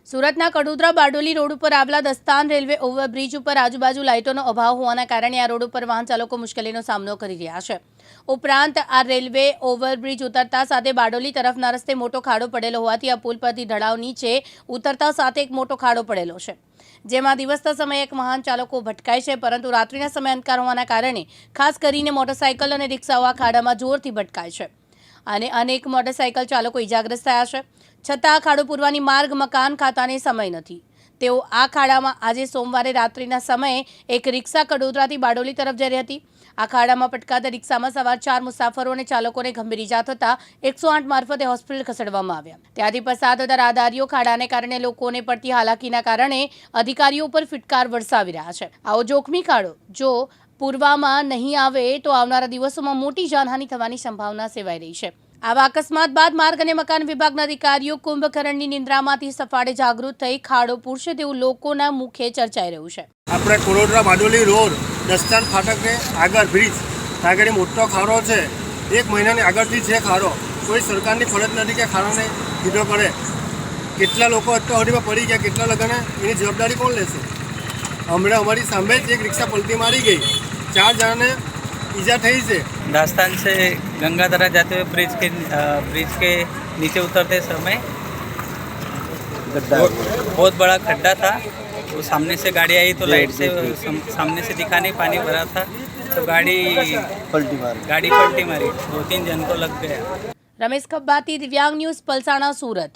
સુરતના કડોદરા બારડોલી રોડ ઉપર આવેલા દસ્તાન રેલવે ઓવરબ્રિજ ઉપર આજુબાજુ લાઇટોનો અભાવ હોવાના કારણે આ રોડ ઉપર વાહન ચાલકો મુશ્કેલીનો સામનો કરી રહ્યા છે। ઉપરાંત આ રેલવે ઓવરબ્રિજ ઉતરતા સાથે બારડોલી તરફના રસ્તે મોટો ખાડો પડેલો હોવાથી આ પુલ પરથી ઢળાવ નીચે ઉતરતા સાથે એક મોટો ખાડો પડેલો છે, જેમાં દિવસના સમયે એક વાહન ચાલકો ભટકાય છે, પરંતુ રાત્રિના સમયે અંધકાર હોવાના કારણે ખાસ કરીને મોટરસાઇકલ અને રિક્ષાઓ આ ખાડામાં જોરથી ભટકાય છે અને અનેક મોટરસાઇકલ ચાલકો ઇજાગ્રસ્ત થયા છે। છતાં આ ખાડો પૂરવાની માર્ગ મકાન ખાતાને સમય નથી। તેઓ આ ખાડામાં આજે સોમવારે રાત્રિના સમયે એક રિક્ષા કડોદરાથી બારડોલી તરફ જઈ રહી હતી। આ ખાડામાં પટકાતા રિક્ષામાં સવાર 4 મુસાફરો અને ચાલકોને ગંભીર ઇજા થતાં 108 મારફતે હોસ્પિટલ ખસેડવામાં આવ્યા। ત્યાંથી પસાર થતા રાહદારીઓ ખાડાને કારણે લોકોને પડતી હાલાકીના કારણે અધિકારીઓ પર ફિટકાર વરસાવી રહ્યા છે। આવો જોખમી ખાડો જો પૂરવામાં નહીં આવે તો આવનારા દિવસોમાં મોટી જાનહાનિ થવાની સંભાવના સેવાઈ રહી છે। આવા અકસ્માત બાદ માર્ગ અને મકાન વિભાગના અધિકારીઓ કુંભકર્ણની નિંદ્રામાંથી સફાળે જાગૃત થઈ ખાડો પૂરશે તેવું લોકોના મુખે ચર્ચાઈ રહ્યું છે। આપણે કડોદરા બારડોલી રોડ દસ્તાન ફાટકને આગળ બ્રિજ આગળ મોટો ખાડો છે। 1 મહિનાની આગળથી છે ખાડો। કોઈ સરકારની ફરજ નથી કે ખાડાને સીધો કરે। કેટલા લોકો અત્યારમાં પડી ગયા, કેટલા લોકોને એની જવાબદારી કોણ લેશે? હમણાં हमारी सामने જ एक रिक्शा पलटी मारी गई, 4 जन ने ईजा थी से। दास्तान से गंगाधरा जाते हुए ब्रिज के नीचे उतरते समय बहुत बड़ा खड्डा था। वो सामने से गाड़ी आई तो लाइट से सामने से दिखा नहीं, पानी भरा था तो गाड़ी पलटी मारी। 2-3 जन को लग गया। रमेश खब्बाती, दिव्यांग न्यूज़, पलसाणा, सूरत।